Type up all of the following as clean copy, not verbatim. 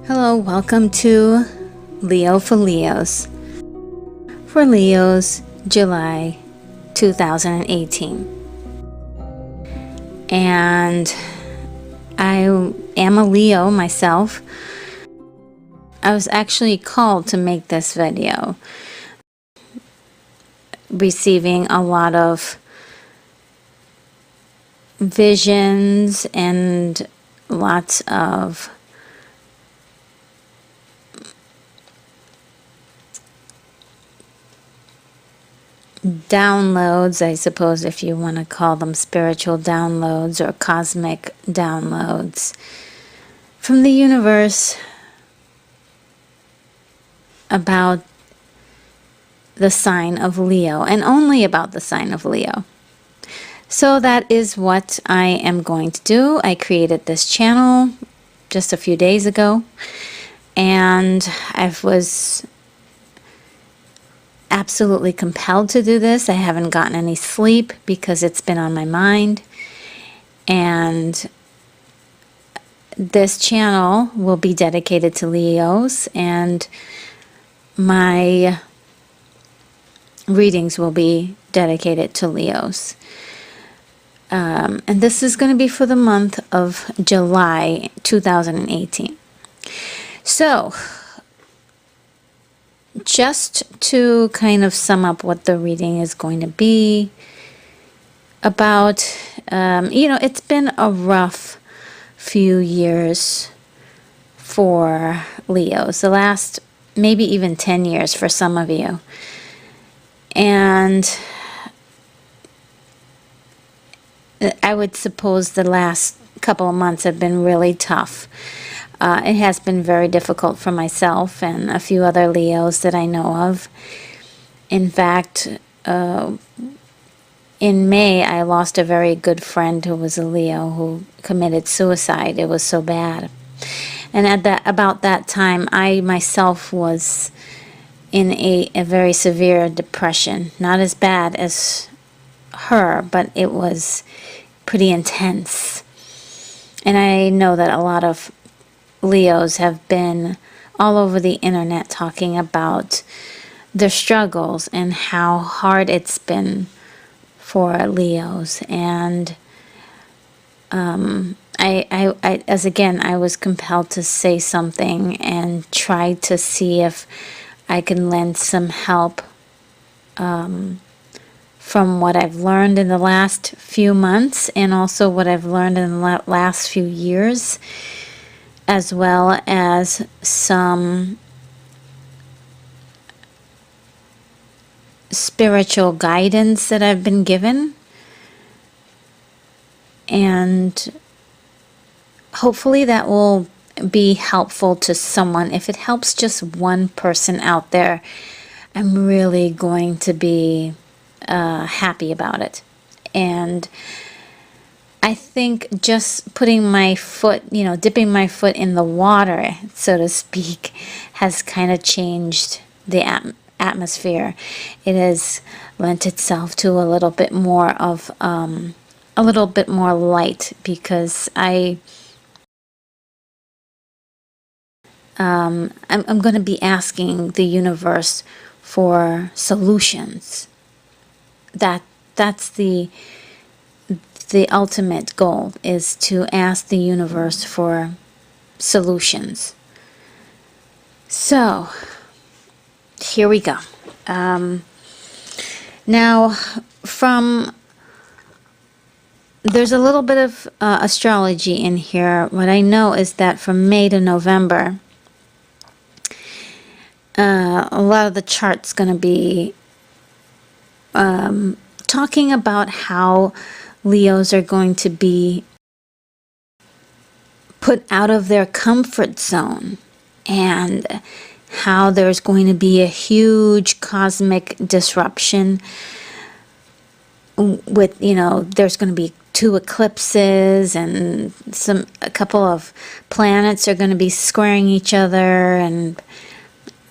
Hello, welcome to Leo for Leos. For Leos, July 2018. And I am a Leo myself. I was actually called to make this video, receiving a lot of visions and lots of downloads, I suppose, if you want to call them spiritual downloads or cosmic downloads from the universe about the sign of Leo, and only about the sign of Leo. So that is what I am going to do. I created this channel just a few days ago, and I was absolutely compelled to do this. I haven't gotten any sleep because it's been on my mind, and this channel will be dedicated to Leos, and my readings will be dedicated to Leos. And this is going to be for the month of July 2018. So, just to kind of sum up what the reading is going to be about, it's been a rough few years for Leos, the last maybe even 10 years for some of you. And I would suppose the last couple of months have been really tough. It has been very difficult for myself and a few other Leos that I know of. In fact, in May, I lost a very good friend who was a Leo who committed suicide. It was so bad. And about that time, I myself was in a very severe depression. Not as bad as her, but it was pretty intense. And I know that a lot of Leos have been all over the internet talking about their struggles and how hard it's been for Leos. And I was compelled to say something and try to see if I can lend some help from what I've learned in the last few months, and also what I've learned in the last few years, as well as some spiritual guidance that I've been given. And hopefully that will be helpful to someone. If it helps just one person out there, I'm really going to be happy about it. And I think just putting my foot, dipping my foot in the water, so to speak, has kind of changed the atmosphere. It has lent itself to a little bit more of, a little bit more light, because I'm going to be asking the universe for solutions. That's the ultimate goal, is to ask the universe for solutions. So, here we go. Now, there's a little bit of astrology in here. What I know is that from May to November, a lot of the chart's going to be talking about how Leos are going to be put out of their comfort zone, and how there's going to be a huge cosmic disruption with, there's going to be 2 eclipses, and a couple of planets are going to be squaring each other, and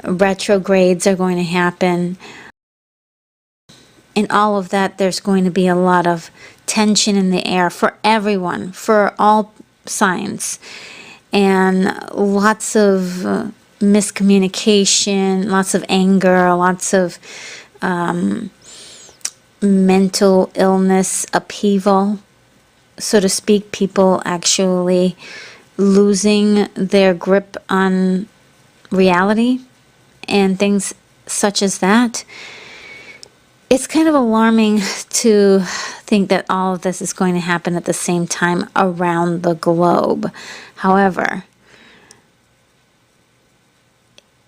retrogrades are going to happen. In all of that, there's going to be a lot of tension in the air for everyone, for all signs. and lots of miscommunication, lots of anger, lots of mental illness, upheaval, so to speak, people actually losing their grip on reality and things such as that. It's kind of alarming to think that all of this is going to happen at the same time around the globe. However,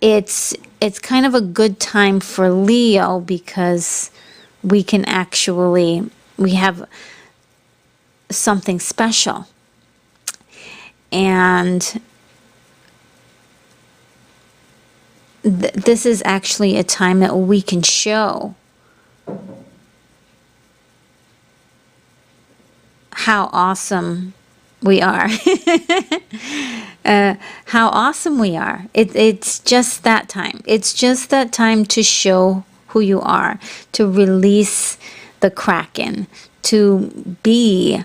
it's kind of a good time for Leo because we have something special. And this is actually a time that we can show how awesome we are. How awesome we are. It's just that time. It's just that time to show who you are, to release the Kraken, to be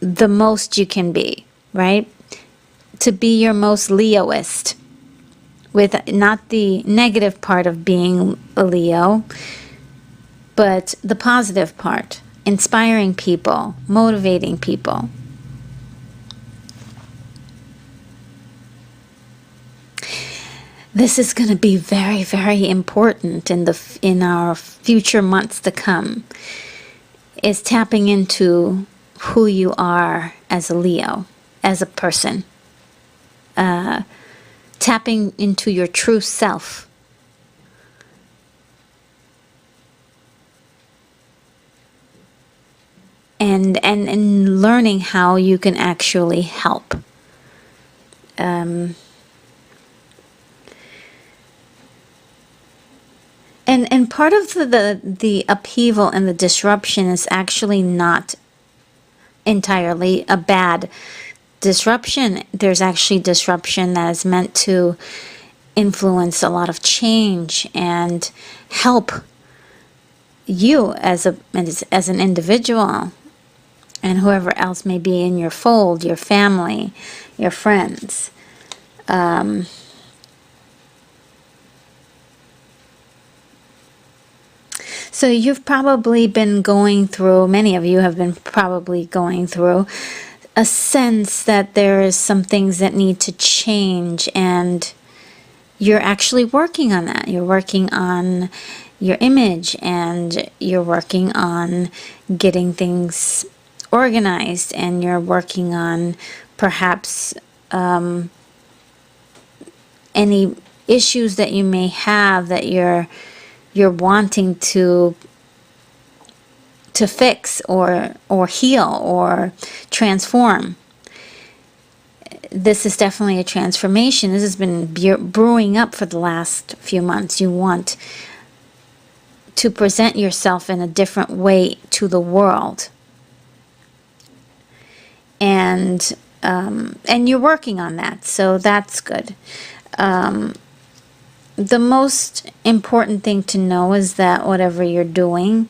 the most you can be, right? To be your most Leoist, with not the negative part of being a Leo, but the positive part, inspiring people, motivating people. This is going to be very, very important in our future months to come, is tapping into who you are as a Leo, as a person. Tapping into your true self. And learning how you can actually help. And part of the upheaval and the disruption is actually not entirely a bad disruption. There's actually disruption that is meant to influence a lot of change and help you as an individual, and whoever else may be in your fold, your family, your friends. So you've probably been going through, many of you have been probably going through a sense that there is some things that need to change, and you're actually working on that. You're working on your image, and you're working on getting things organized, and you're working on perhaps any issues that you may have that you're wanting to fix or heal or transform. This is definitely a transformation. This has been brewing up for the last few months. You want to present yourself in a different way to the world. And you're working on that, so that's good. The most important thing to know is that whatever you're doing,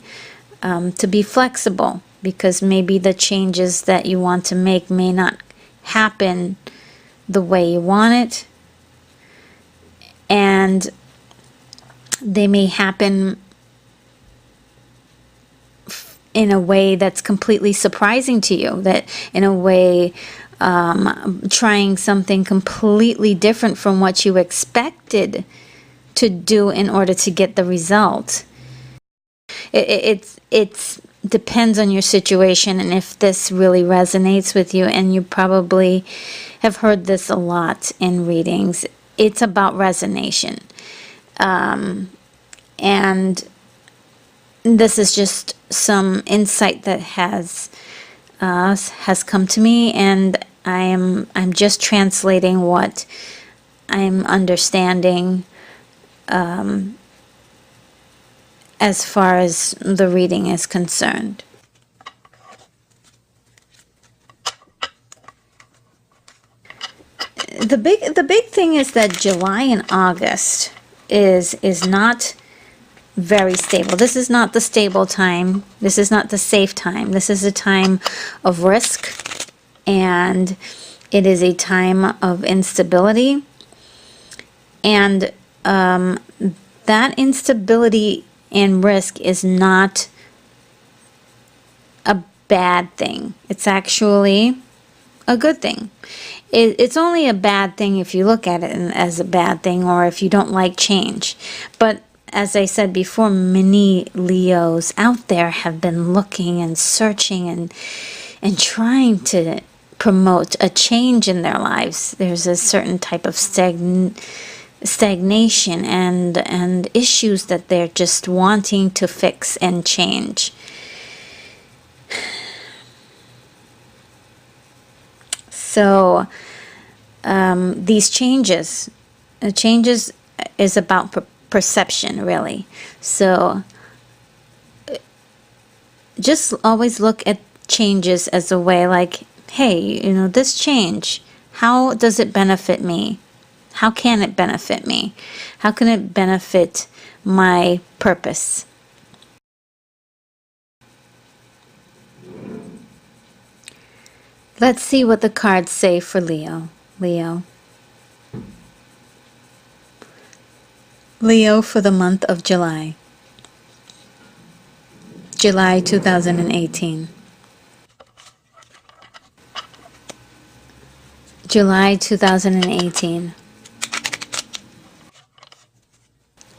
to be flexible, because maybe the changes that you want to make may not happen the way you want it, and they may happen in a way that's completely surprising to you, that in a way trying something completely different from what you expected to do in order to get the result. It depends on your situation and if this really resonates with you, and you probably have heard this a lot in readings. It's about resonation. And this is just some insight that has come to me, and I'm just translating what I'm understanding as far as the reading is concerned. The big thing is that July and August is not very stable. This is not the stable time. This is not the safe time. This is a time of risk and It is a time of instability, and that instability and risk is not a bad thing. It's actually a good thing. It's only a bad thing if you look at it as a bad thing, or if you don't like change. But as I said before, many Leos out there have been looking and searching and trying to promote a change in their lives. There's a certain type of stagnation and issues that they're just wanting to fix and change. So these changes is about perception, really. So just always look at changes as a way like, hey, you know, this change, how does it benefit me? How can it benefit me? How can it benefit my purpose? Let's see what the cards say for Leo. Leo for the month of July. July 2018. July 2018.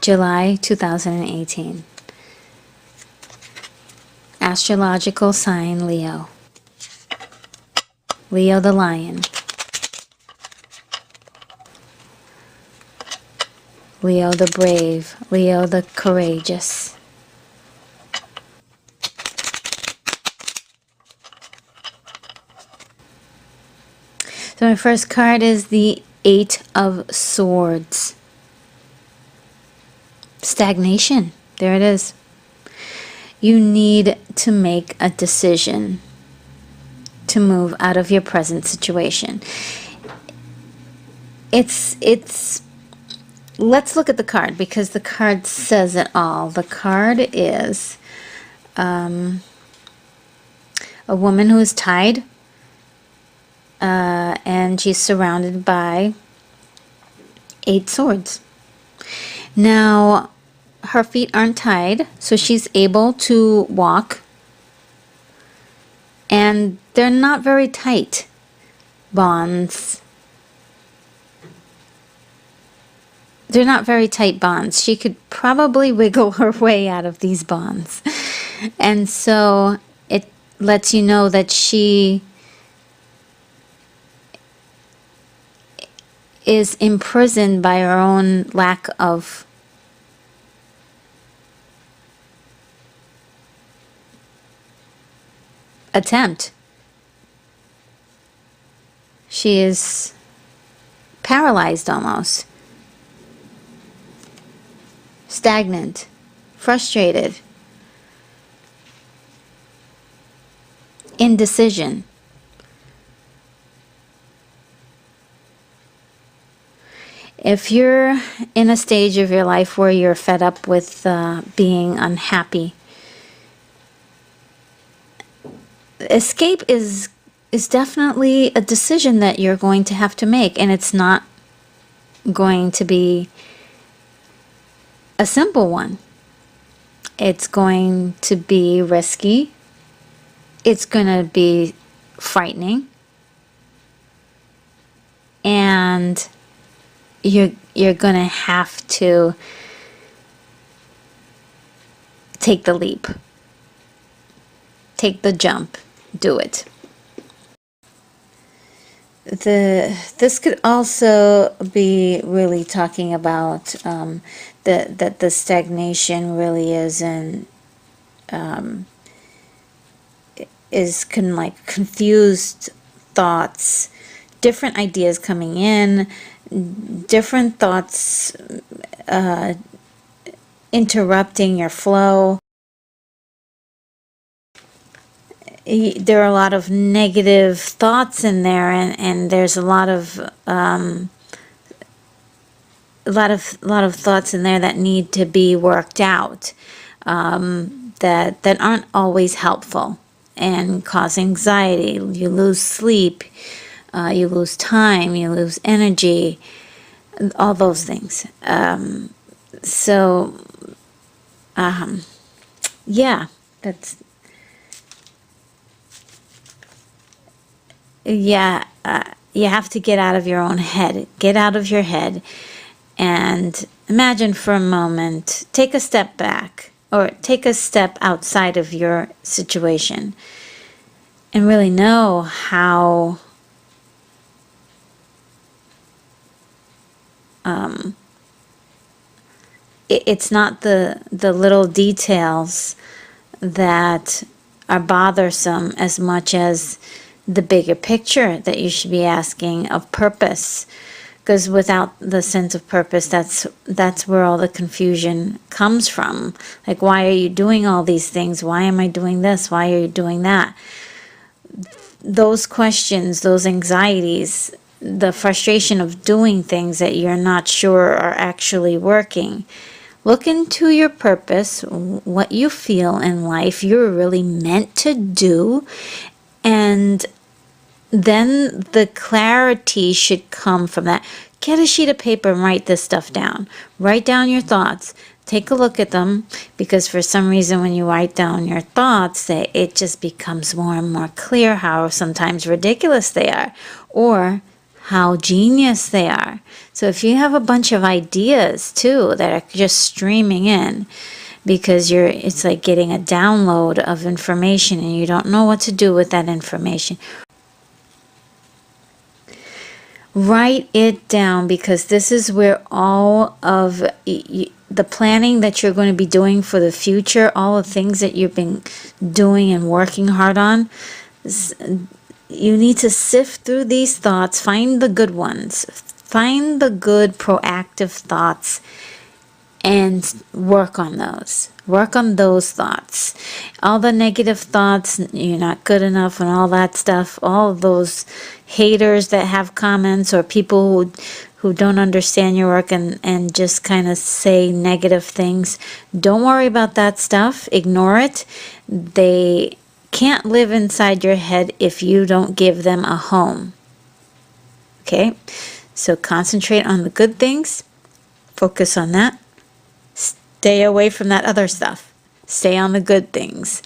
July 2018. Astrological sign Leo. Leo the lion. Leo the brave. Leo the courageous. So my first card is the Eight of Swords. Stagnation. There it is. You need to make a decision to move out of your present situation. Let's look at the card, because the card says it all. The card is a woman who is tied, and she's surrounded by 8 swords. Now, her feet aren't tied, so she's able to walk, and they're not very tight bonds. They're not very tight bonds. She could probably wiggle her way out of these bonds. And so it lets you know that she is imprisoned by her own lack of attempt. She is paralyzed almost. Stagnant. Frustrated. Indecision. If you're in a stage of your life where you're fed up with being unhappy, escape is definitely a decision that you're going to have to make, and it's not going to be a simple one. It's going to be risky. It's going to be frightening. And you're going to have to take the leap. Take the jump. Do it. This could also be really talking about that the stagnation really is like confused thoughts, different ideas coming in, different thoughts interrupting your flow. There are a lot of negative thoughts in there, and there's a lot of thoughts in there that need to be worked out, that aren't always helpful and cause anxiety. You lose sleep. You lose time, you lose energy, all those things. Yeah, that's, yeah, you have to get out of your own head. Get out of your head and imagine for a moment, take a step back or take a step outside of your situation and really know how it's not the little details that are bothersome as much as the bigger picture that you should be asking of purpose. Because without the sense of purpose, that's where all the confusion comes from. Like, why are you doing all these things? Why am I doing this? Why are you doing that? Those questions, those anxieties, the frustration of doing things that you're not sure are actually working. Look into your purpose, what you feel in life you're really meant to do, and then the clarity should come from that. Get a sheet of paper and write this stuff down. Write down your thoughts. Take a look at them, because for some reason when you write down your thoughts, it just becomes more and more clear how sometimes ridiculous they are or how genius they are. So if you have a bunch of ideas too that are just streaming in, because it's like getting a download of information and you don't know what to do with that information, write it down, because this is where all of the planning that you're going to be doing for the future, all the things that you've been doing and working hard on, you need to sift through these thoughts, find the good ones, find the good proactive thoughts, and work on those. Work on those thoughts. All the negative thoughts, you're not good enough and all that stuff, all of those haters that have comments or people who don't understand your work and just kind of say negative things. Don't worry about that stuff. Ignore it. They can't live inside your head if you don't give them a home. Okay? So concentrate on the good things. Focus on that. Stay away from that other stuff. Stay on the good things.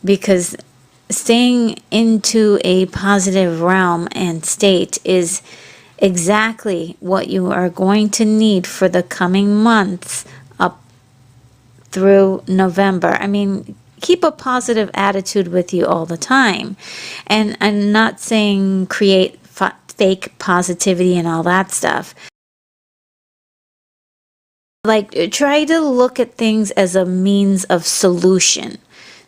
Because staying into a positive realm and state is exactly what you are going to need for the coming months up through November. I mean, keep a positive attitude with you all the time. And I'm not saying create fake positivity and all that stuff. Like, try to look at things as a means of solution.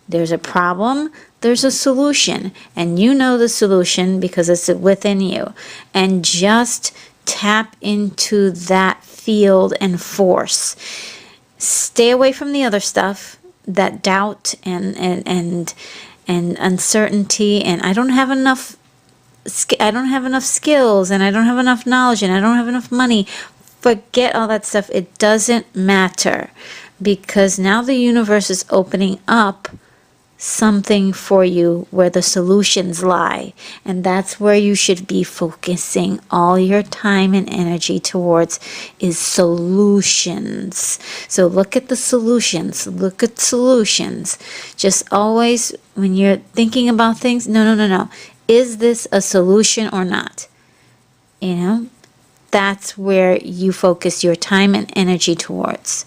There's a problem, there's a solution, and you know the solution because it's within you. And just tap into that field and force. Stay away from the other stuff, that doubt and uncertainty, and I don't have enough skills, and I don't have enough knowledge, and I don't have enough money. Forget all that stuff. It doesn't matter, because now the universe is opening up something for you where the solutions lie, and that's where you should be focusing all your time and energy towards, is solutions. So look at the solutions. Look at solutions. Just always, when you're thinking about things, no. Is this a solution or not? You know, that's where you focus your time and energy towards.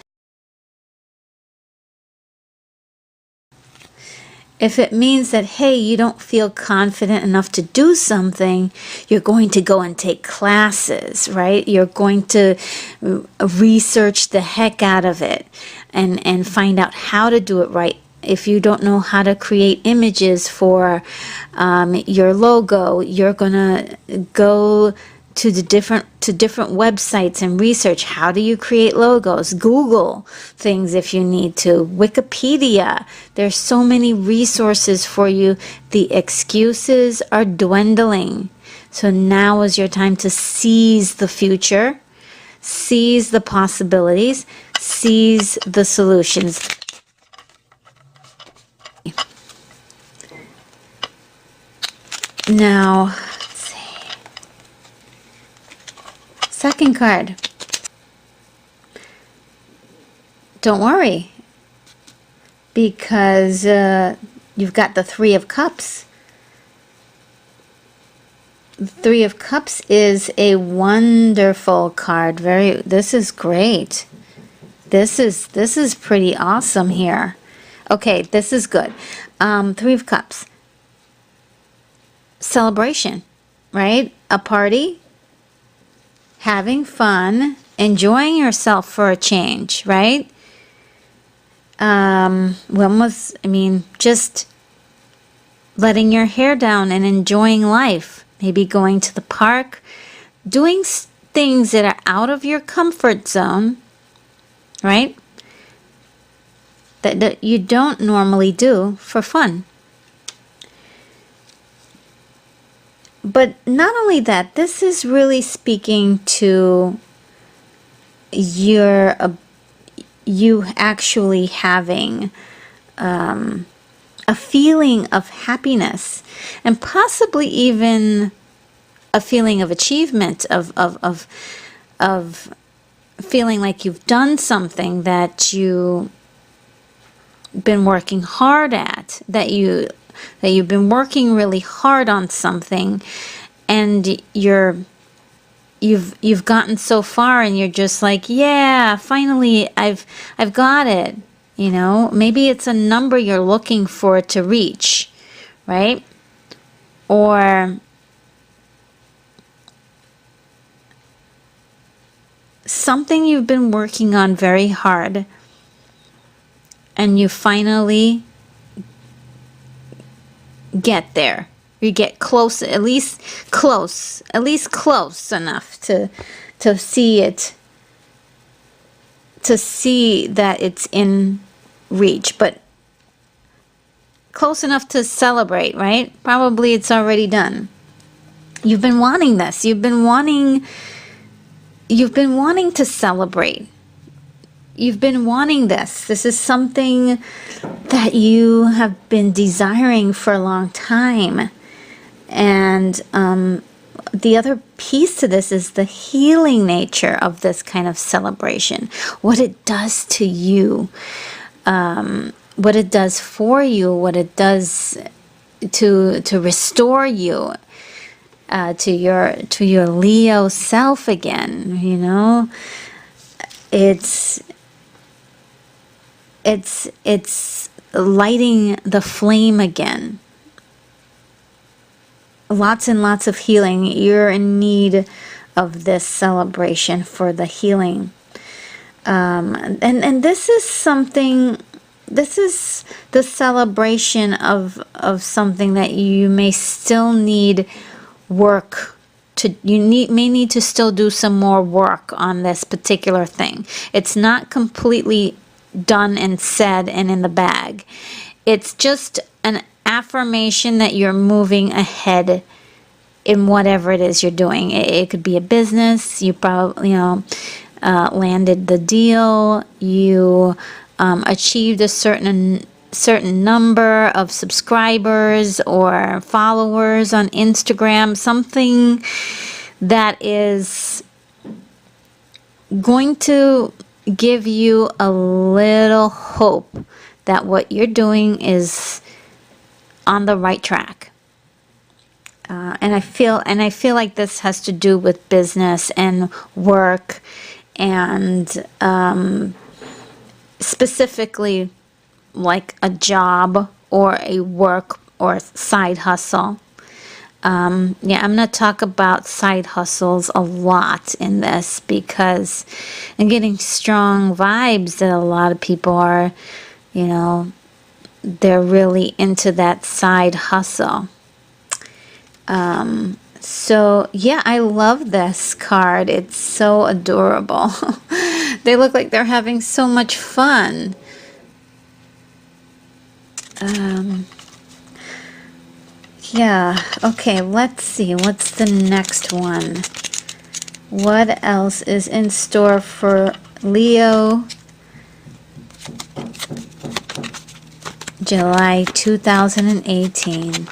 If it means that, hey, you don't feel confident enough to do something, you're going to go and take classes, right? You're going to research the heck out of it and find out how to do it right. If you don't know how to create images for your logo, you're going to go to different websites and research, how do you create logos? Google things if you need to. Wikipedia. There's so many resources for you. The excuses are dwindling. So now is your time to seize the future, seize the possibilities, seize the solutions. Now, let's see. Second card. Don't worry, because you've got the Three of Cups. The Three of Cups is a wonderful card. This is great. This is pretty awesome here. Okay, this is good. Three of Cups. Celebration, right? A party, having fun, enjoying yourself for a change, right? Just letting your hair down and enjoying life. Maybe going to the park, doing things that are out of your comfort zone, right? That you don't normally do for fun. But not only that, this is really speaking to you actually having a feeling of happiness, and possibly even a feeling of achievement, of feeling like you've done something that you've been working hard at, that you've been working really hard on something, and you've gotten so far, and you're just like, yeah, finally I've got it. You know, maybe it's a number you're looking for to reach, right? Or something you've been working on very hard, and you finally get there. You get close, at least close enough to see it, to see that it's in reach, but close enough to celebrate, right? Probably it's already done. You've been wanting this. You've been wanting to celebrate. You've been wanting this. This is something that you have been desiring for a long time. And the other piece to this is the healing nature of this kind of celebration. What it does to you, what it does for you, what it does to restore you to your Leo self again. You know, it's lighting the flame again. Lots and lots of healing. You're in need of this celebration for the healing. And this is something, this is the celebration of something that you may still need work to, may need to still do some more work on this particular thing. It's not completely done and said and in the bag. It's just an affirmation that you're moving ahead in whatever it is you're doing. It could be a business. You probably, landed the deal. You achieved a certain number of subscribers or followers on Instagram. Something that is going to give you a little hope that what you're doing is on the right track. And I feel like this has to do with business and work, and specifically like a job or a work or side hustle. I'm going to talk about side hustles a lot in this, because I'm getting strong vibes that a lot of people are, they're really into that side hustle. So yeah, I love this card. It's so adorable. They look like they're having so much fun. Yeah, okay, let's see. What's the next one? What else is in store for Leo? July 2018.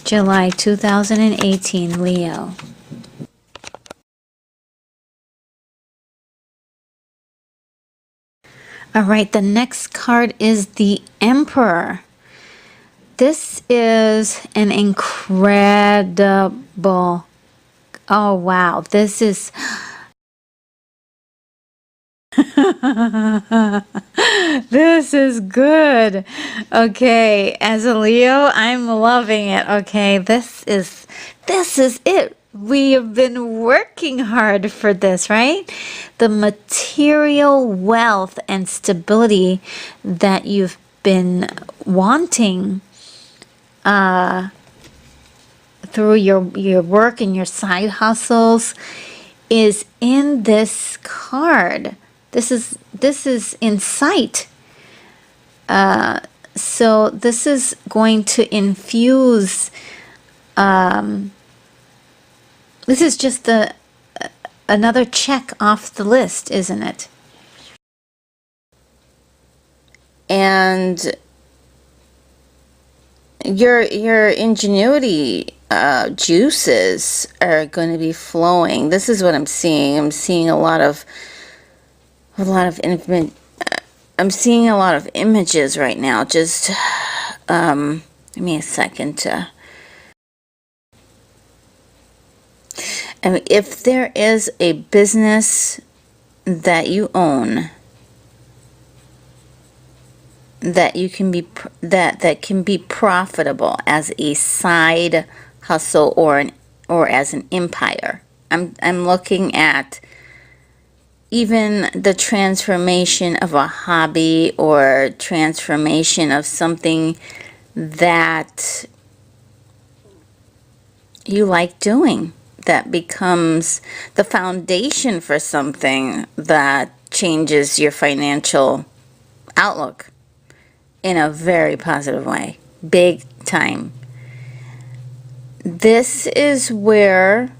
July 2018, Leo. All right, the next card is the Emperor. This is an incredible, oh wow, this is, this is good. Okay, as a Leo, I'm loving it. Okay, this is it. We have been working hard for this, right? The material wealth and stability that you've been wanting through your work and your side hustles is in this card. This is in sight. So this is going to infuse. This is just another check off the list, isn't it? And your ingenuity juices are going to be flowing. This is what I'm seeing. I'm seeing a lot of I'm seeing a lot of images right now. Just give me a second to. And if there is a business that you own that you can be that can be profitable as a side hustle or as an empire, I'm looking at even the transformation of a hobby or transformation of something that you like doing, that becomes the foundation for something that changes your financial outlook in a very positive way, big time. This is where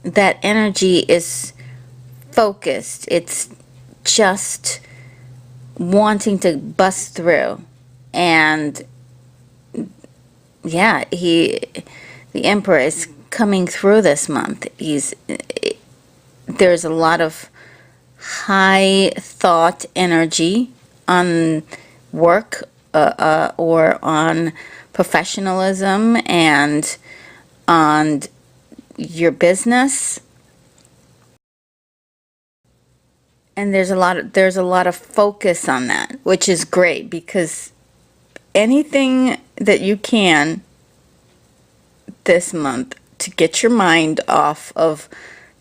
that energy is focused. It's just wanting to bust through. And yeah, the Emperor is coming through this month. There's a lot of high thought energy on work or on professionalism and on your business. And there's a lot of focus on that, which is great, because anything that you can this month to get your mind off of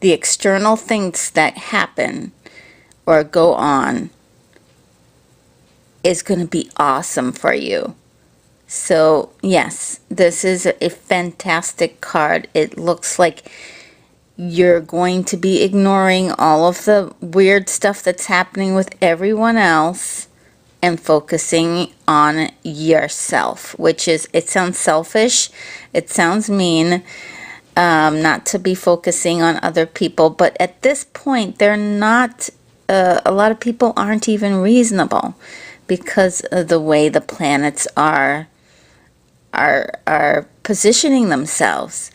the external things that happen or go on is going to be awesome for you. So yes, this is a fantastic card. It looks like you're going to be ignoring all of the weird stuff that's happening with everyone else and focusing on yourself, which is, it sounds selfish, it sounds mean, not to be focusing on other people, but at this point they're not, a lot of people aren't even reasonable because of the way the planets are positioning themselves.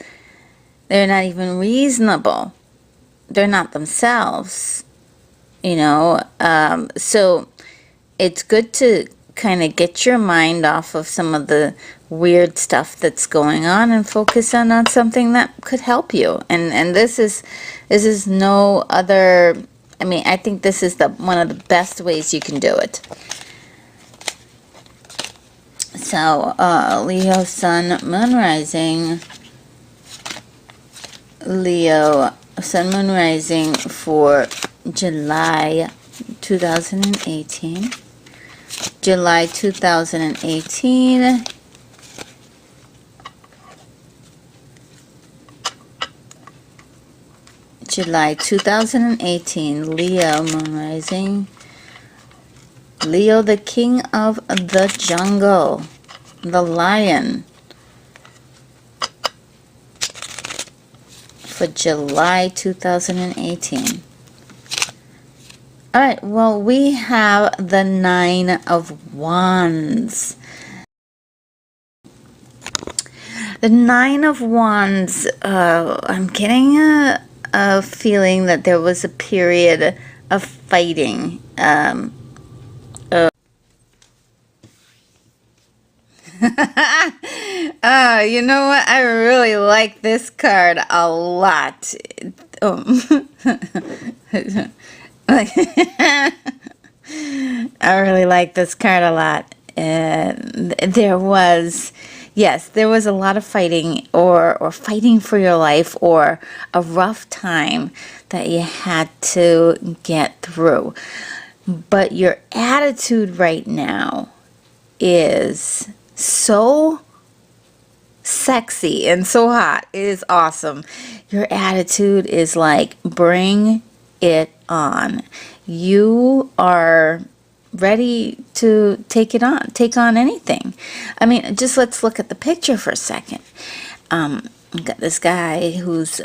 They're not even reasonable. They're not themselves, you know. So it's good to kind of get your mind off of some of the weird stuff that's going on and focus on something that could help you. And this is no other. I mean, I think this is one of the best ways you can do it. So, Leo, Sun, Moon, Rising. Leo, Sun, Moon, Rising for July 2018. July 2018. July 2018, Leo, Moon, Rising. Leo, the king of the jungle, the lion, for July 2018. All right, well, we have the Nine of Wands. The Nine of Wands, I'm getting a feeling that there was a period of fighting You know what? I really like this card a lot. I really like this card a lot. There was, yes, there was a lot of fighting or fighting for your life or a rough time that you had to get through. But your attitude right now is so sexy and so hot. It is awesome. Your attitude is like, bring it on. You are ready to take on anything. I mean, just let's look at the picture for a second. Got this guy who's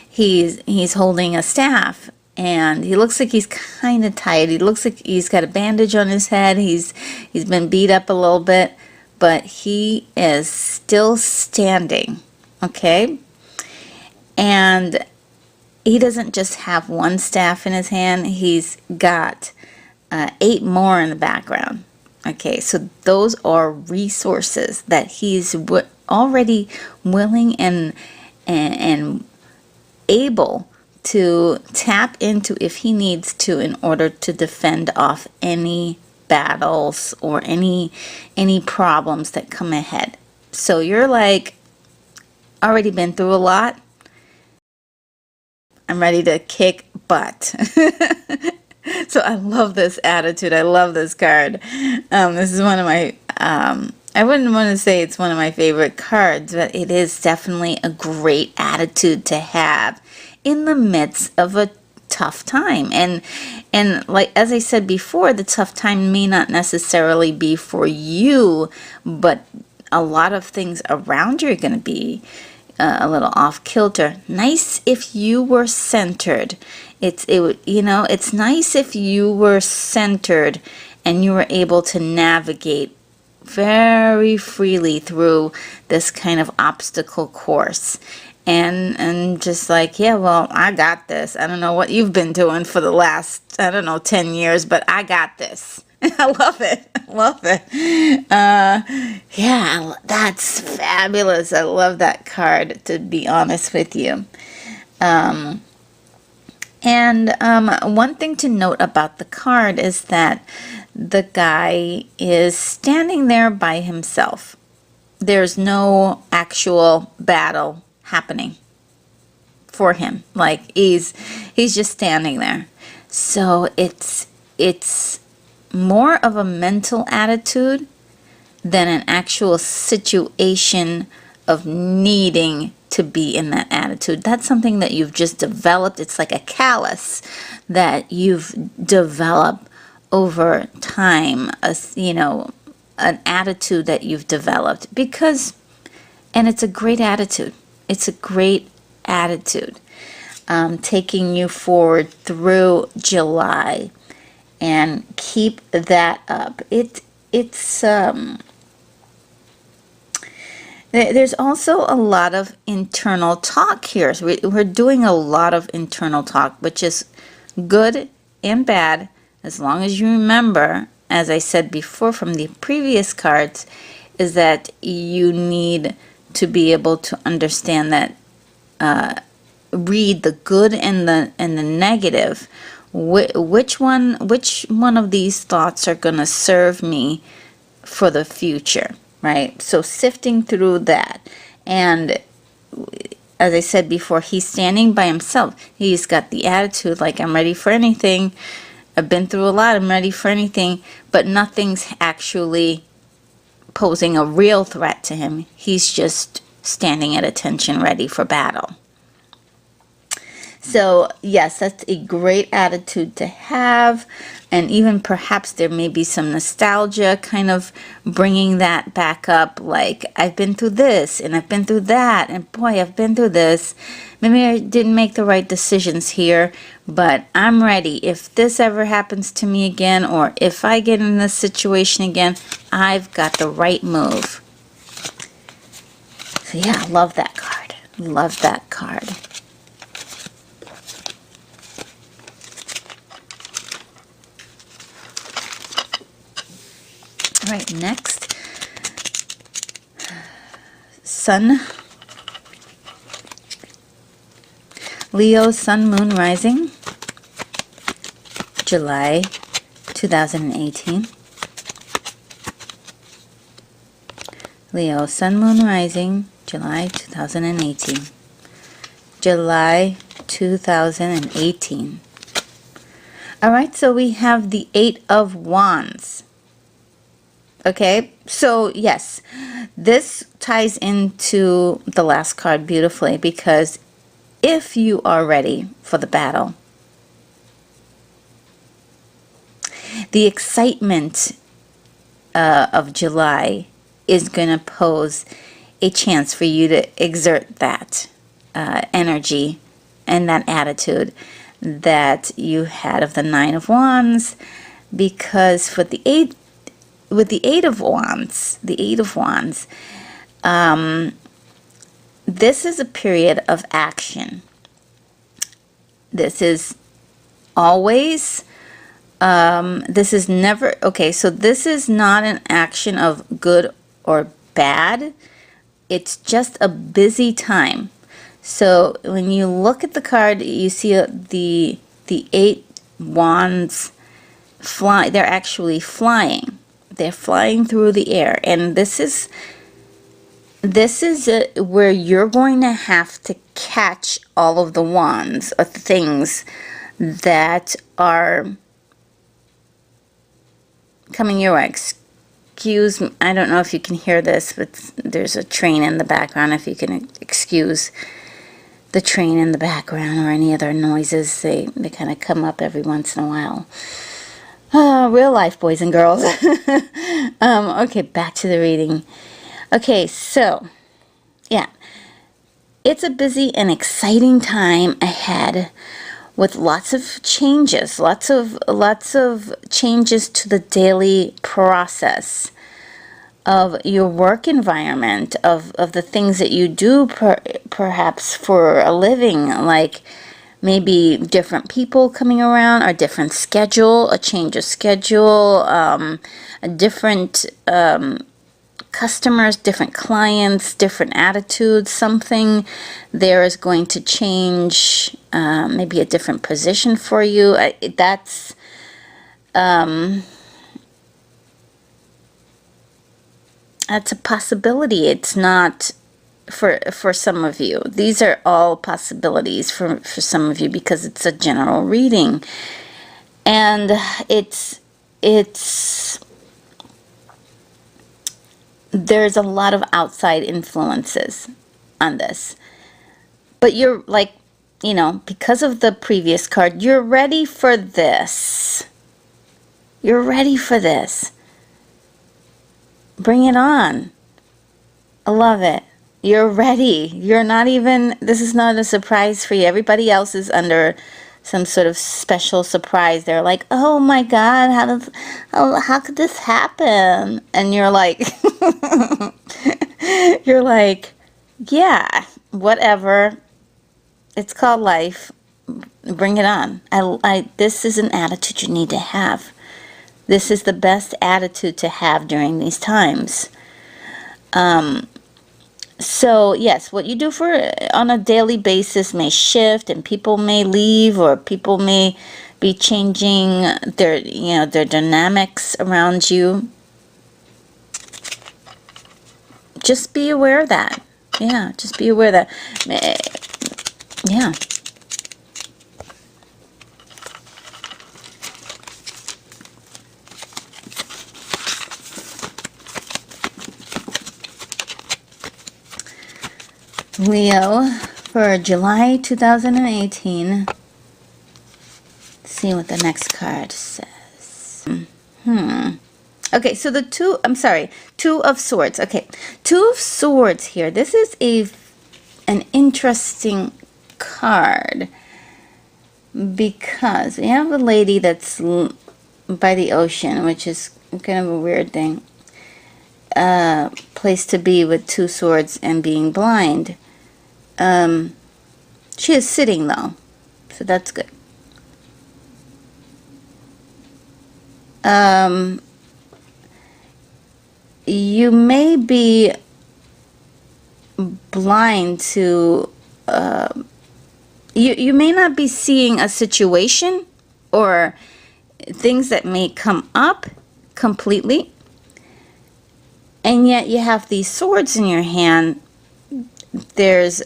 he's holding a staff, and he looks like he's kind of tired. He looks like he's got a bandage on his head. He's been beat up a little bit, but he is still standing, okay? And he doesn't just have one staff in his hand. He's got 8 more in the background. Okay, so those are resources that he's already willing and able to tap into if he needs to in order to defend off any battles or any problems that come ahead. So you're like, already been through a lot. I'm ready to kick butt. So I love this attitude. I love this card. This is one of my, I wouldn't want to say it's one of my favorite cards, but it is definitely a great attitude to have in the midst of a tough time. And like, as I said before, the tough time may not necessarily be for you, but a lot of things around you are going to be a little off kilter. Nice if you were centered. It's nice if you were centered and you were able to navigate very freely through this kind of obstacle course. And just like, yeah, well, I got this. I don't know what you've been doing for the last, 10 years, but I got this. I love it. I love it. Yeah, that's fabulous. I love that card, to be honest with you. And one thing to note about the card is that the guy is standing there by himself. There's no actual battle happening for him. Like, he's just standing there. So it's more of a mental attitude than an actual situation of needing to be in that attitude. That's something that you've just developed. It's like a callus that you've developed over time, an attitude that you've developed, and it's a great attitude. It's a great attitude, taking you forward through July, and keep that up. There's also a lot of internal talk here. So we're doing a lot of internal talk, which is good and bad, as long as you remember, as I said before from the previous cards, is that you need to be able to understand that, read the good and the negative. Which one of these thoughts are going to serve me for the future, right? So sifting through that. And as I said before, he's standing by himself. He's got the attitude like, I'm ready for anything. I've been through a lot. I'm ready for anything. But nothing's actually posing a real threat to him. He's just standing at attention, ready for battle. So yes, that's a great attitude to have, and even perhaps there may be some nostalgia kind of bringing that back up, like, I've been through this and I've been through that, and boy, I've been through this. Maybe I didn't make the right decisions here, but I'm ready. If this ever happens to me again, or if I get in this situation again, I've got the right move. So yeah, love that card. Love that card. All right, next, Sun, Leo, Sun, Moon, Rising, July 2018. Leo, Sun, Moon, Rising, July 2018. July 2018. All right, so we have the Eight of Wands. Okay, so yes, this ties into the last card beautifully, because if you are ready for the battle, the excitement of July is going to pose a chance for you to exert that energy and that attitude that you had of the Nine of Wands, because for the Eight of Wands, this is a period of action. This is always, this is never, okay, so this is not an action of good or bad. It's just a busy time. So when you look at the card, you see the Eight Wands fly. They're actually flying. They're flying through the air, and this is where you're going to have to catch all of the wands of things that are coming your way. Excuse me, I don't know if you can hear this, but there's a train in the background. If you can excuse the train in the background or any other noises, they kind of come up every once in a while. Real life, boys and girls. Okay, back to the reading. Okay, so yeah, it's a busy and exciting time ahead, with lots of changes, lots of changes to the daily process of your work environment, of the things that you do perhaps for a living, like maybe different people coming around, or different schedule, a change of schedule, a different customers, different clients, different attitudes. Something there is going to change, maybe a different position for you. That's a possibility. It's not for some of you. These are all possibilities for some of you, because it's a general reading, and there's a lot of outside influences on this. But you're like, you know, because of the previous card, you're ready for this. You're ready for this. Bring it on. I love it. You're ready. You're not even, this is not a surprise for you. Everybody else is under some sort of special surprise. They're like, oh my God, how could this happen? And you're like, you're like, yeah, whatever. It's called life. Bring it on. This is an attitude you need to have. This is the best attitude to have during these times. So yes, what you do on a daily basis may shift, and people may leave, or people may be changing their dynamics around you. Just be aware of that. Yeah, just be aware of that. Yeah. Leo, for July 2018. Let's see what the next card says. Okay, so the Two of Swords. Okay, Two of Swords here. This is an interesting card, because we have a lady that's by the ocean, which is kind of a weird thing. Place to be with two swords and being blind. She is sitting though, so that's good. you may be blind to, you may not be seeing a situation or things that may come up completely, and yet you have these swords in your hand. There's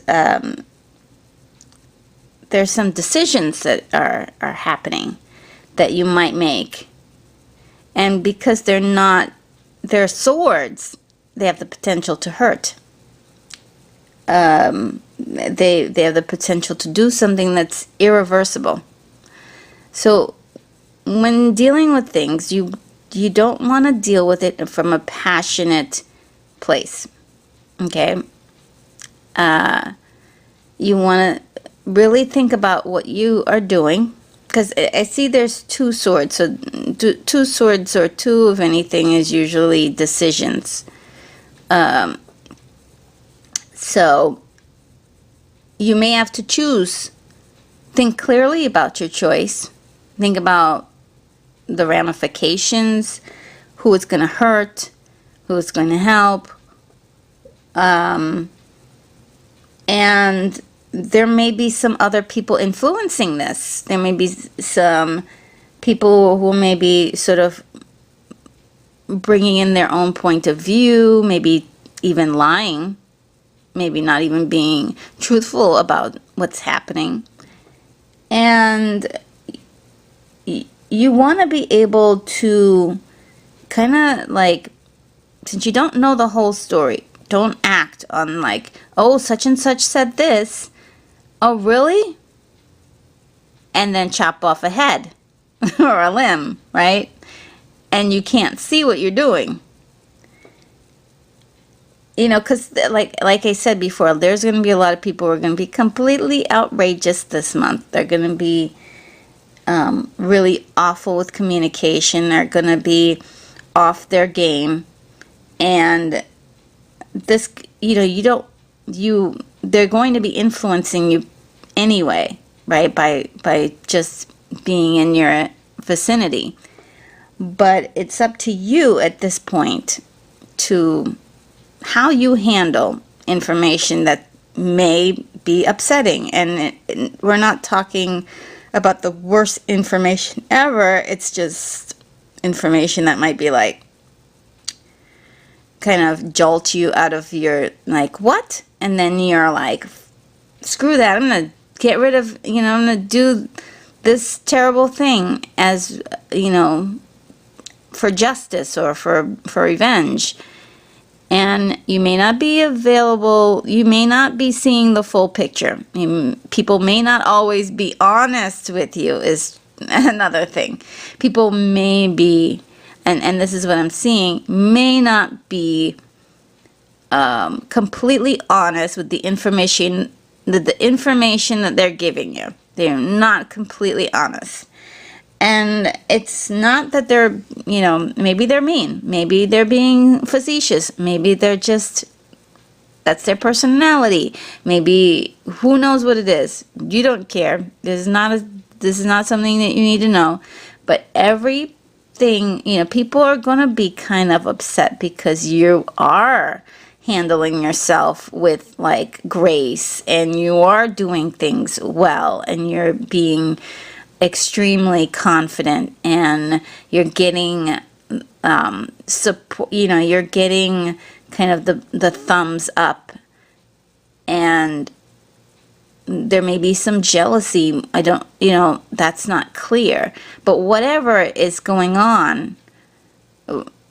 some decisions that are happening that you might make, and because they're swords, they have the potential to hurt. They have the potential to do something that's irreversible. So when dealing with things, you don't want to deal with it from a passionate place. Okay? You want to really think about what you are doing, because I see there's two swords. So two swords, or two of anything, is usually decisions. So you may have to choose. Think clearly about your choice. Think about the ramifications, who it's going to hurt, who it's going to help. And there may be some other people influencing this. There may be some people who may be sort of bringing in their own point of view, maybe even lying, maybe not even being truthful about what's happening. And you want to be able to kind of like, since you don't know the whole story, don't act on like, oh, such and such said this. Oh, really? And then chop off a head or a limb, right? And you can't see what you're doing. You know, because like I said before, there's going to be a lot of people who are going to be completely outrageous this month. They're going to be really awful with communication. They're going to be off their game. And this, they're going to be influencing you anyway, right? By just being in your vicinity. But it's up to you at this point to how you handle information that may be upsetting. And we're not talking about the worst information ever. It's just information that might be like, kind of jolt you out of your, like, what? And then you're like, screw that, I'm going to get rid of, I'm going to do this terrible thing as, for justice or for revenge. And you may not be available, you may not be seeing the full picture. People may not always be honest with you is another thing. People may be, and this is what I'm seeing, may not be completely honest with the information that they're giving you. They're not completely honest. And it's not that they're, maybe they're mean. Maybe they're being facetious. Maybe they're just, that's their personality. Maybe, who knows what it is. You don't care. This is not something that you need to know. But everything, people are going to be kind of upset because you are handling yourself with like grace, and you are doing things well, and you're being extremely confident, and you're getting support, you're getting kind of the thumbs up, and there may be some jealousy. I don't, that's not clear, but whatever is going on,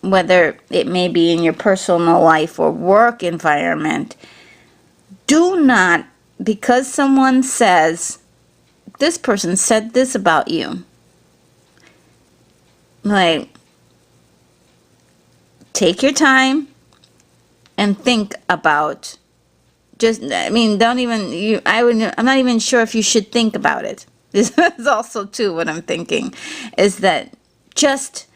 whether it may be in your personal life or work environment, do not, because someone says, this person said this about you, like, take your time and think about, I'm not even sure if you should think about it. This is also too what I'm thinking, is that just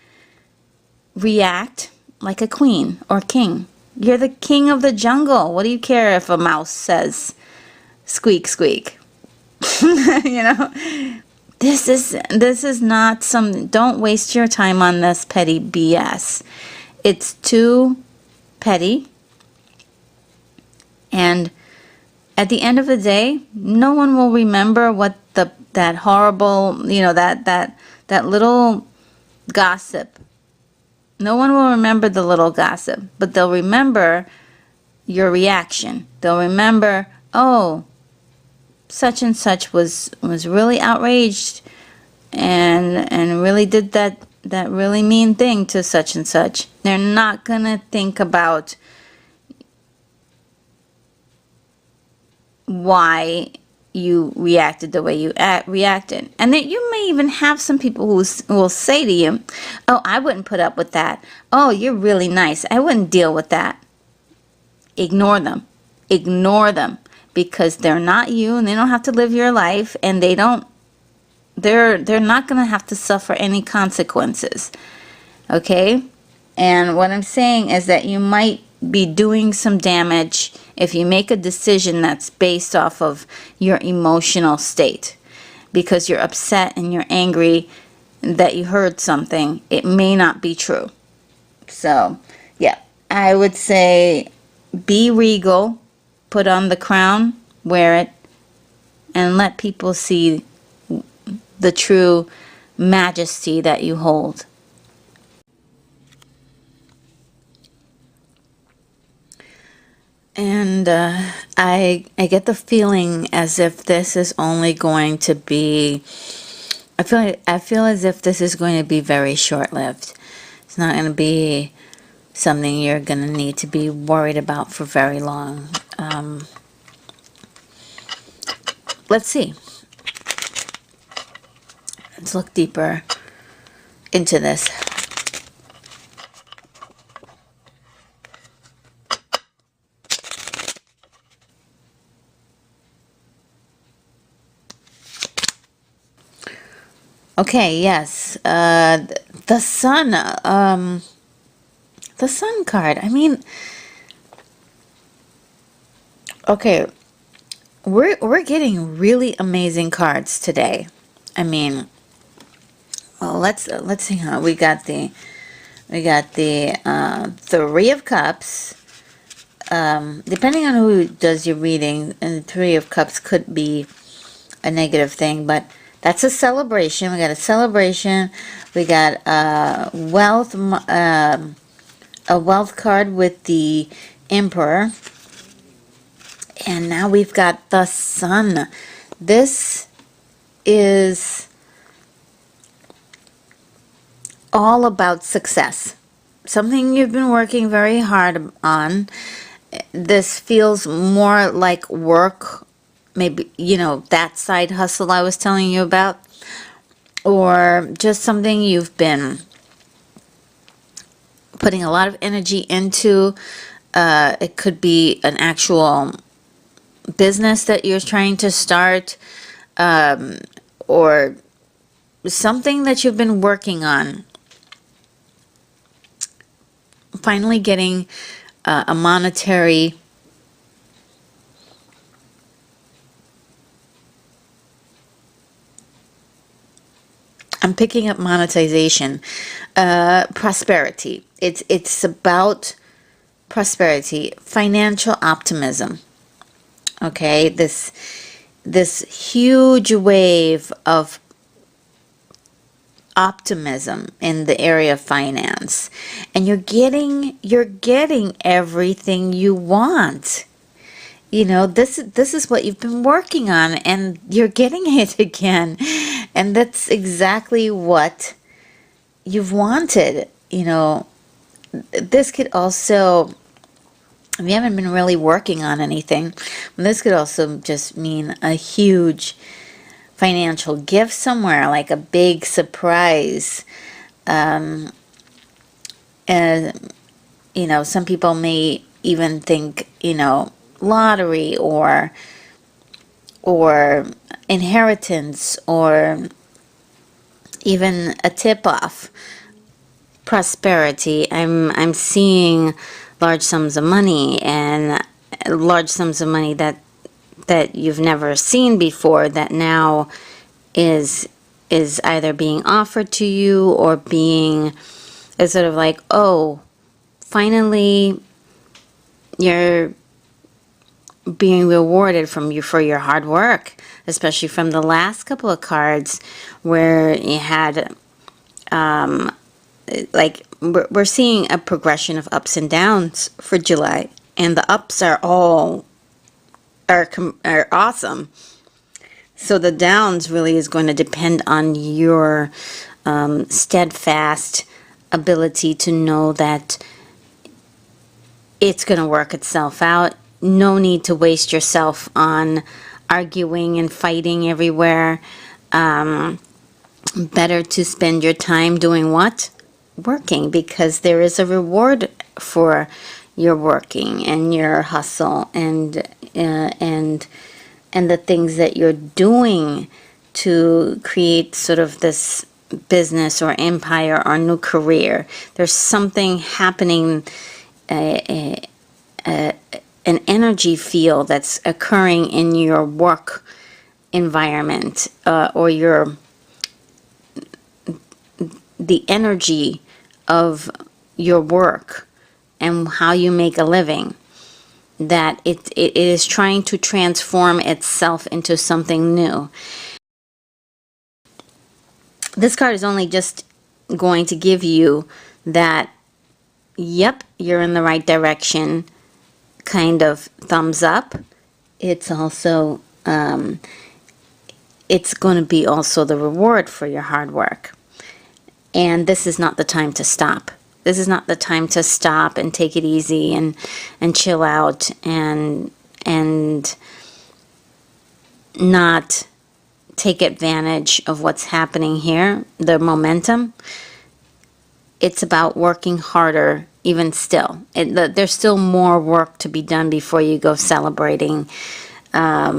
react like a queen or king. You're the king of the jungle. What do you care if a mouse says squeak, squeak? This is not some, don't waste your time on this petty BS. It's too petty. And at the end of the day, no one will remember what that horrible, that little gossip. No one will remember the little gossip, but they'll remember your reaction. They'll remember, oh, such and such was really outraged and really did that really mean thing to such and such. They're not gonna think about why you reacted the way you reacted. And then you may even have some people who will say to you, oh, I wouldn't put up with that. Oh, you're really nice. I wouldn't deal with that. Ignore them. Ignore them, because they're not you and they don't have to live your life, and they're not going to have to suffer any consequences. Okay? And what I'm saying is that you might be doing some damage if you make a decision that's based off of your emotional state, because you're upset and you're angry that you heard something. It may not be true. So, yeah, I would say be regal, put on the crown, wear it, and let people see the true majesty that you hold. And I get the feeling as if this is only going to be, I feel as if this is going to be very short-lived. It's not going to be something you're going to need to be worried about for very long. Let's see. Let's look deeper into this. Okay, yes, the sun card. I mean, okay, we're getting really amazing cards today. I mean, well, let's see how we got the Three of Cups. Depending on who does your reading, and the Three of Cups could be a negative thing, but that's a celebration. We got a celebration. We got a wealth card with the Emperor. And now we've got the Sun. This is all about success. Something you've been working very hard on. This feels more like work. Maybe, that side hustle I was telling you about, or just something you've been putting a lot of energy into. It could be an actual business that you're trying to start, or something that you've been working on. Finally getting a monetary I'm picking up monetization, prosperity. It's about prosperity, financial optimism. Okay, this huge wave of optimism in the area of finance, and you're getting everything you want. This is what you've been working on, and you're getting it again. And that's exactly what you've wanted. This could also, if you haven't been really working on anything, this could also just mean a huge financial gift somewhere, like a big surprise. And, some people may even think, lottery or inheritance, or even a tip-off. Prosperity. I'm seeing large sums of money, and large sums of money that you've never seen before, that now is either being offered to you, or is sort of like, oh, finally you're being rewarded for your hard work, especially from the last couple of cards where you had like we're seeing a progression of ups and downs for July, and the ups are awesome. So the downs really is going to depend on your steadfast ability to know that it's going to work itself out. No need to waste yourself on arguing and fighting everywhere. Better to spend your time doing what? Working, because there is a reward for your working and your hustle and the things that you're doing to create sort of this business or empire or new career. There's something happening, an energy field that's occurring in your work environment, or the energy of your work and how you make a living, that it is trying to transform itself into something new. This card is only just going to give you that, yep, you're in the right direction, kind of thumbs up. It's also, it's going to be also the reward for your hard work. And this is not the time to stop. This is not the time to stop and take it easy and chill out and not take advantage of what's happening here, the momentum. It's about working harder even still. There's still more work to be done before you go celebrating. I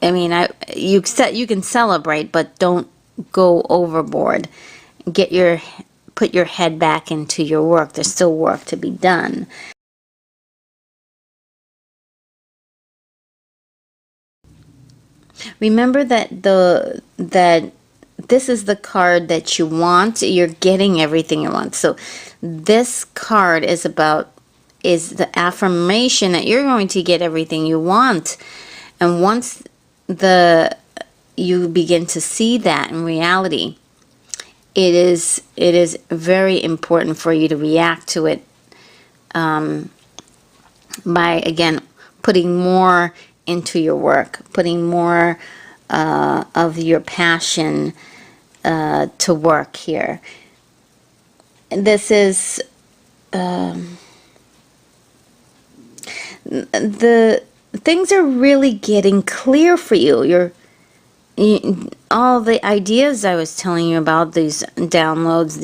mean, you can celebrate, but don't go overboard. Put your head back into your work. There's still work to be done. Remember that this is the card that you want. You're getting everything you want. So this card is the affirmation that you're going to get everything you want. And once you begin to see that in reality, it is very important for you to react to it by, again, putting more into your work, putting more of your passion to work here. This is the things are really getting clear for you. All the ideas I was telling you about, these downloads,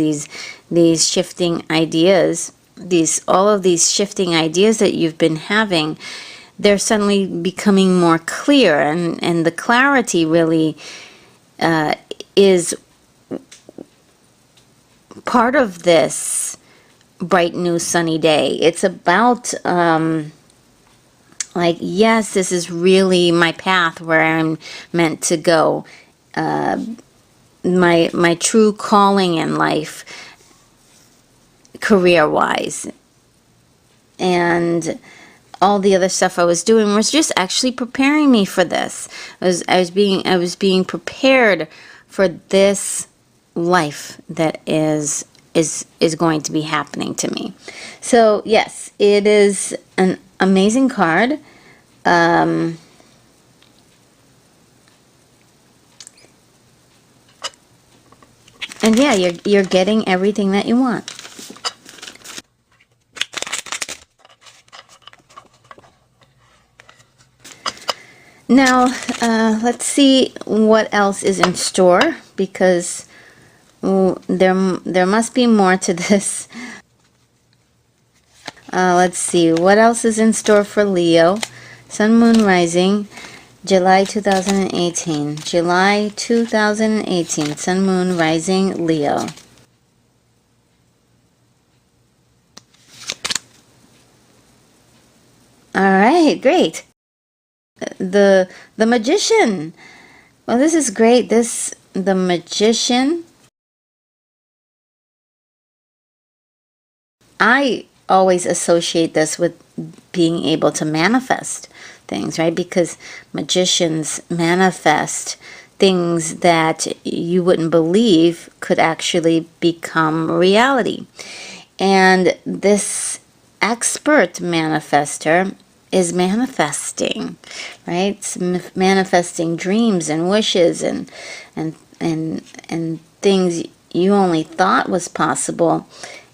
these shifting ideas, all of these shifting ideas that you've been having, they're suddenly becoming more clear, and the clarity really is part of this bright new sunny day. It's about like, yes, this is really my path where I'm meant to go. My true calling in life, career-wise. And all the other stuff I was doing was just actually preparing me for this. I was being prepared for this life that is going to be happening to me. So yes, it is an amazing card. And yeah, you're getting everything that you want. Now, let's see what else is in store, because there must be more to this. Let's see, what else is in store for Leo? Sun, Moon, Rising, July 2018. July 2018, Sun, Moon, Rising, Leo. All right, great. The Magician. Well, this is great. The Magician. I always associate this with being able to manifest things, right? Because magicians manifest things that you wouldn't believe could actually become reality. And this expert manifester is manifesting, right? It's manifesting dreams and wishes and things you only thought was possible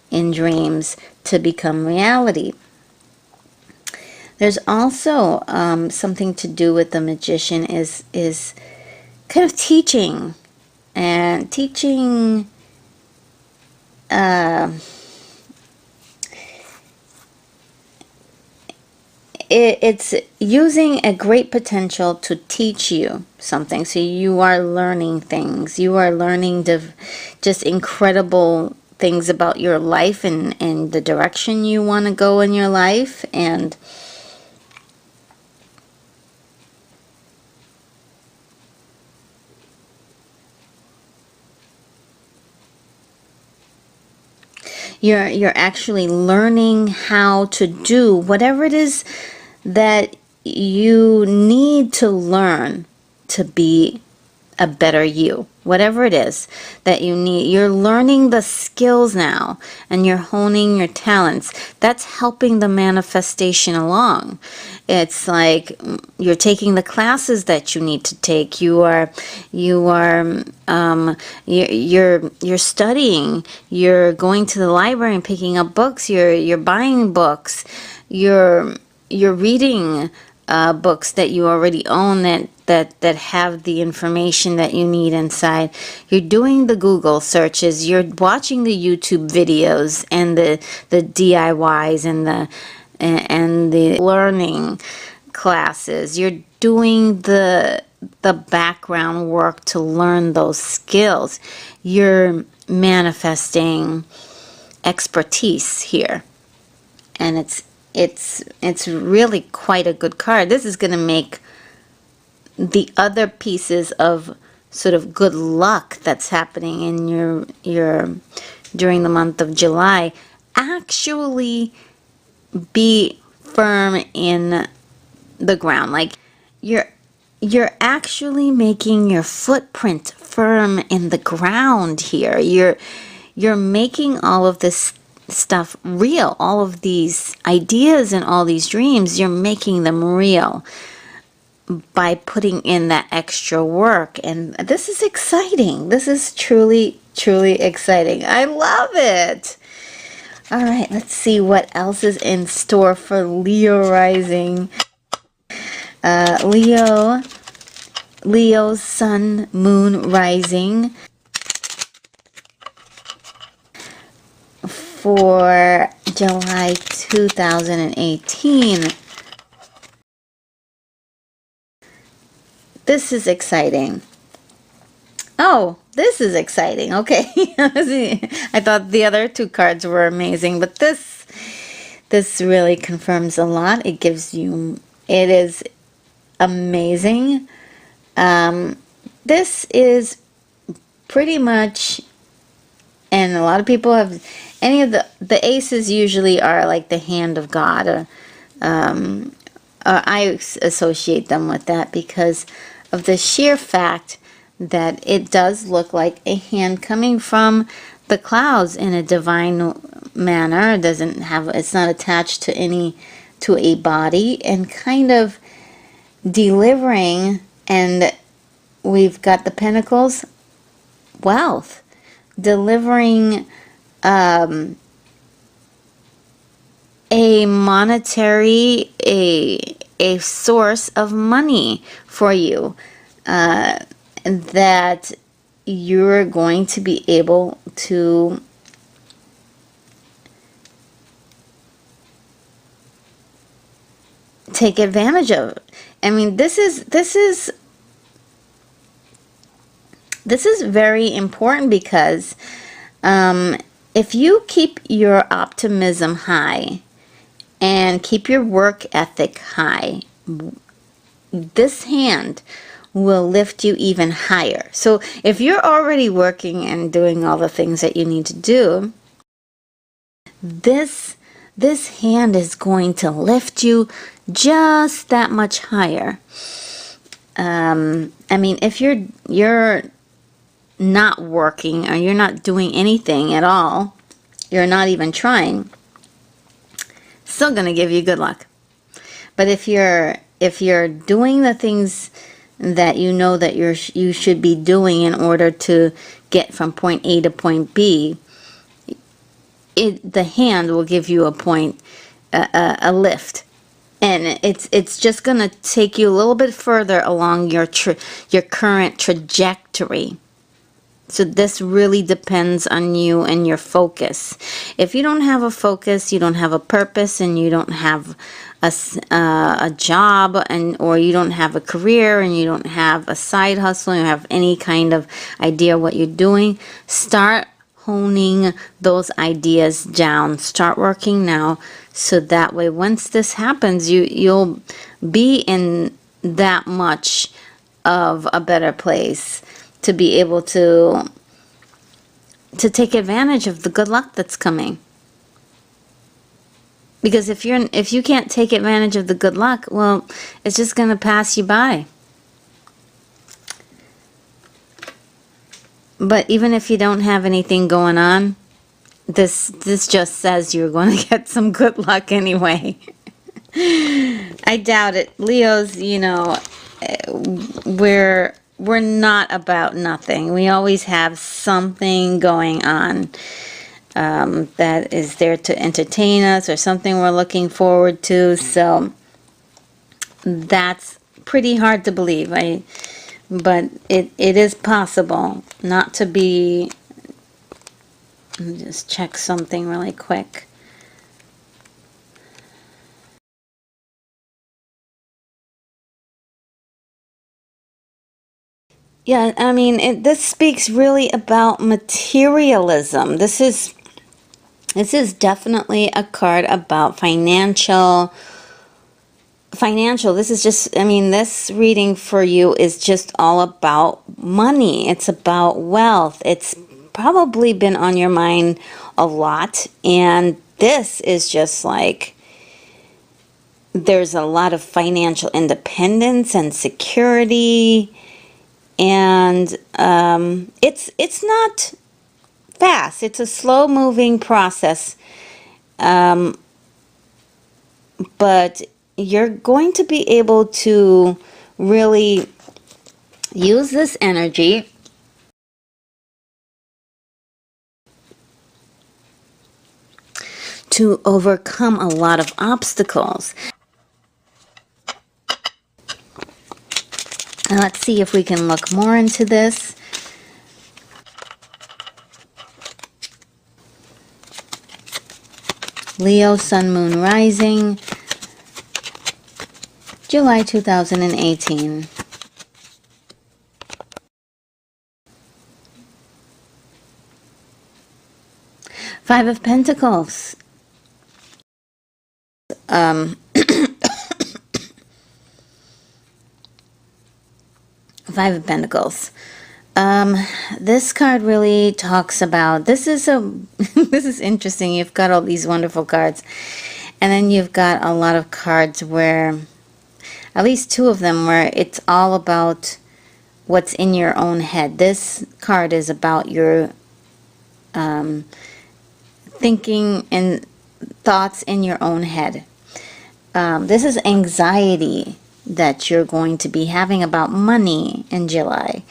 in dreams to become reality. There's also something to do with the magician is kind of teaching and teaching. It's using a great potential to teach you something. So you are learning things. You are learning just incredible things about your life and the direction you want to go in your life. And you're actually learning how to do whatever it is that you need to learn to be a better you. Whatever it is that you need, you're learning the skills now and you're honing your talents. That's helping the manifestation along. It's like you're taking the classes that you need to take. You're studying. You're going to the library and picking up books. You're buying books. You're reading books that you already own that have the information that you need inside. You're doing the Google searches. You're watching the YouTube videos and the DIYs and the learning classes. You're doing the background work to learn those skills. You're manifesting expertise here, and it's really quite a good card. This is going to make the other pieces of sort of good luck that's happening in your during the month of July actually be firm in the ground. Like you're actually making your footprint firm in the ground here. You're making all of this stuff real. All of these ideas and all these dreams, you're making them real by putting in that extra work. And this is exciting. This is truly, truly exciting. I love it. All right, let's see what else is in store for Leo rising. Leo's sun, moon rising for July 2018. This is exciting. Oh, this is exciting. Okay. I thought the other two cards were amazing, but this really confirms a lot. It is amazing. This is pretty much, and a lot of people have, any of the aces usually are like the hand of God. I associate them with that because of the sheer fact that it does look like a hand coming from the clouds in a divine manner. It's not attached to a body, and kind of delivering. And we've got the pentacles, wealth, delivering a monetary, a source of money for you that you're going to be able to take advantage of. I mean, this is very important because if you keep your optimism high and keep your work ethic high, this hand will lift you even higher. So if you're already working and doing all the things that you need to do, this this hand is going to lift you just that much higher. I mean, if you're not working or you're not doing anything at all, you're not even trying, still going to give you good luck. But if you're doing the things that you know that you should be doing in order to get from point A to point B, the hand will give you a lift, and it's just going to take you a little bit further along your current trajectory. So this really depends on you and your focus. If you don't have a focus, you don't have a purpose, and you don't have a job, or you don't have a career, and you don't have a side hustle, and you have any kind of idea what you're doing, start honing those ideas down. Start working now, so that way once this happens, you'll be in that much of a better place to be able to take advantage of the good luck that's coming. Because if you can't take advantage of the good luck, well, it's just going to pass you by. But even if you don't have anything going on, this just says you're going to get some good luck anyway. I doubt it. Leos, you know, we're not about nothing. We always have something going on that is there to entertain us, or something we're looking forward to. So that's pretty hard to believe. But it is possible not to be. Let me just check something really quick. Yeah, I mean, this speaks really about materialism. This is definitely a card about financial. This is just, I mean, this reading for you is just all about money. It's about wealth. It's probably been on your mind a lot, and this is just like, there's a lot of financial independence and security, and it's not fast. It's a slow moving process, but you're going to be able to really use this energy to overcome a lot of obstacles. And let's see if we can look more into this. Leo, Sun, Moon, Rising, July 2018. Five of Pentacles. Five of Pentacles. This card really talks about, this is this is interesting. You've got all these wonderful cards, and then you've got a lot of cards where, at least two of them, where it's all about what's in your own head. This card is about your thinking and thoughts in your own head. This is anxiety that you're going to be having about money in July.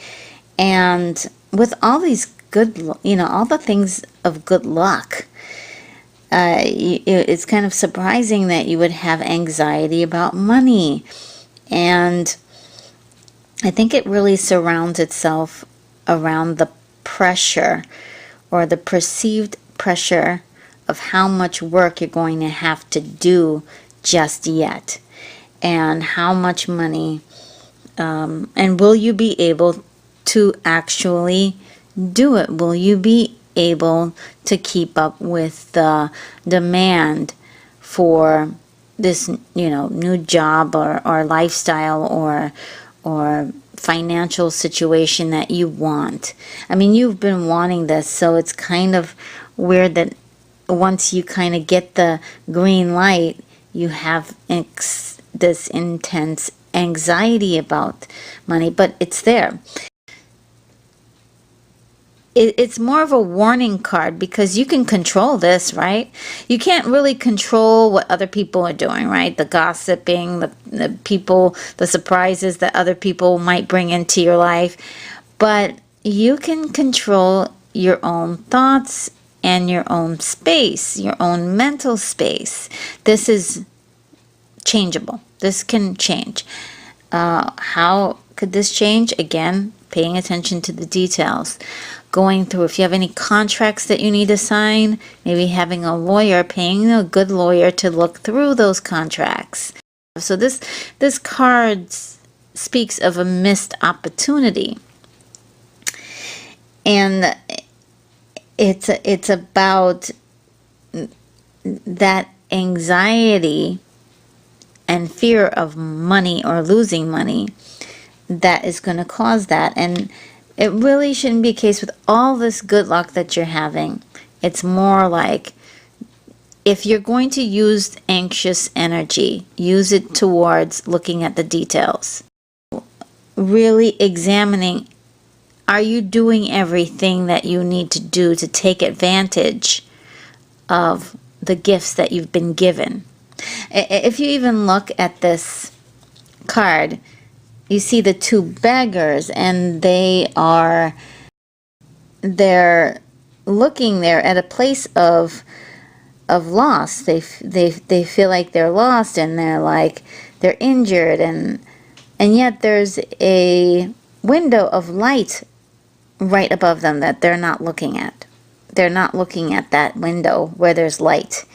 And with all these good, you know, all the things of good luck, it's kind of surprising that you would have anxiety about money. And I think it really surrounds itself around the pressure, or the perceived pressure, of how much work you're going to have to do just yet, and how much money, and will you be able to actually do it? Will you be able to keep up with the demand for this, you know, new job or lifestyle or financial situation that you want? I mean, you've been wanting this, so it's kind of weird that once you kind of get the green light, you have this intense anxiety about money, but it's there. It's more of a warning card because you can control this, right? You can't really control what other people are doing, right? The gossiping, the people, the surprises that other people might bring into your life. But you can control your own thoughts and your own space, your own mental space. This is changeable. This can change. How could this change? Again, paying attention to the details. Going through, if you have any contracts that you need to sign, maybe having a lawyer, paying a good lawyer to look through those contracts. So this card speaks of a missed opportunity. And it's about that anxiety and fear of money or losing money that is going to cause that. And it really shouldn't be a case with all this good luck that you're having. It's more like, if you're going to use anxious energy, use it towards looking at the details. Really examining, are you doing everything that you need to do to take advantage of the gifts that you've been given? If you even look at this card, you see the two beggars, and they're looking there at a place of loss. They feel like they're lost, and they're injured, and yet there's a window of light right above them that they're not looking at. They're not looking at that window where there's light.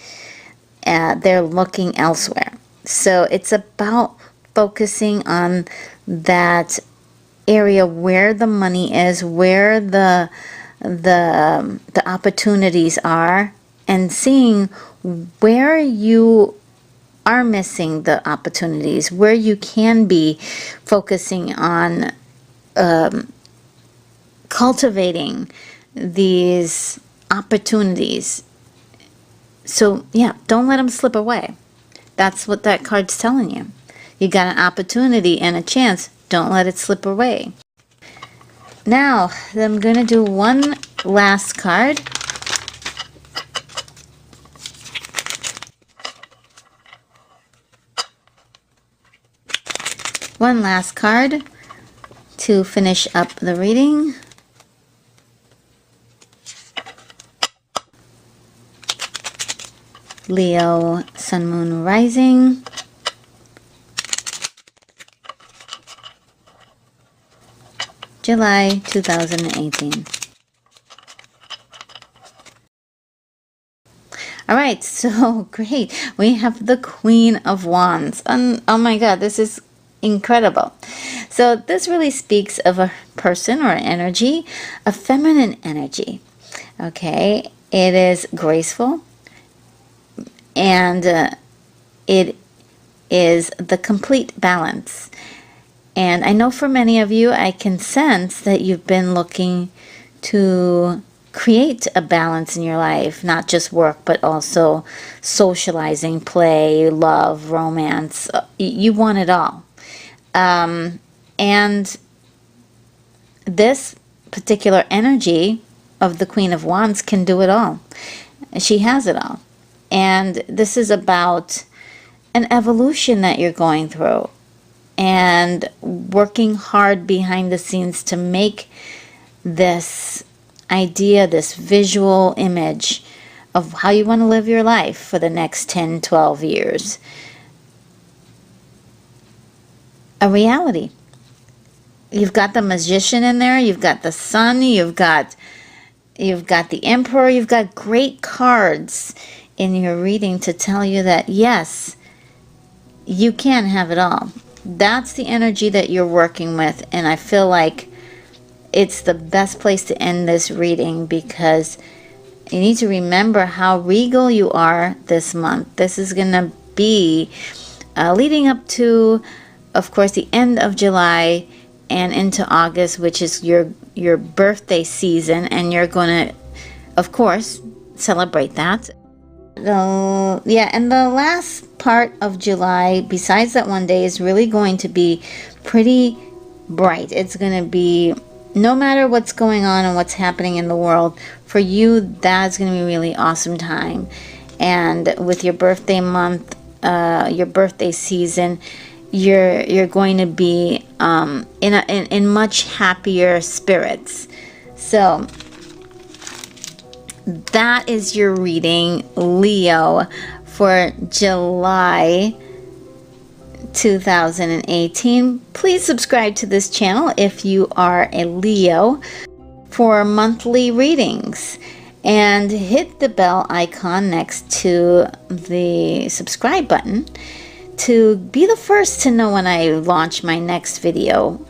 They're looking elsewhere. So it's about focusing on that area where the money is, where the opportunities are, and seeing where you are missing the opportunities, where you can be focusing on cultivating these opportunities. So yeah, don't let them slip away. That's what that card's telling you. You got an opportunity and a chance. Don't let it slip away. Now, I'm going to do one last card. One last card to finish up the reading. Leo, Sun, Moon, Rising. July 2018. All right, so great. We have the Queen of Wands. Oh my God, this is incredible. So this really speaks of a person or an energy, a feminine energy. Okay, it is graceful, and it is the complete balance. And I know for many of you, I can sense that you've been looking to create a balance in your life, not just work, but also socializing, play, love, romance. You want it all. And this particular energy of the Queen of Wands can do it all. She has it all. And this is about an evolution that you're going through, and working hard behind the scenes to make this idea, this visual image of how you want to live your life for the next 10, 12 years, a reality. You've got the Magician in there, you've got the Sun, you've got the Emperor, you've got great cards in your reading to tell you that yes, you can have it all. That's the energy that you're working with, and I feel like it's the best place to end this reading, because you need to remember how regal you are this month. This is going to be leading up to, of course, the end of July and into August, which is your birthday season, and you're going to, of course, celebrate that. Yeah, and the last part of July, besides that one day, is really going to be pretty bright. It's going to be, no matter what's going on and what's happening in the world, for you, that's going to be a really awesome time. And with your birthday month, your birthday season, you're going to be in much happier spirits. So that is your reading, Leo, for July 2018. Please subscribe to this channel if you are a Leo for monthly readings, and hit the bell icon next to the subscribe button to be the first to know when I launch my next video.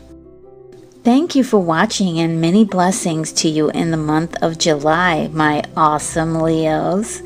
Thank you for watching, and many blessings to you in the month of July, my awesome Leos.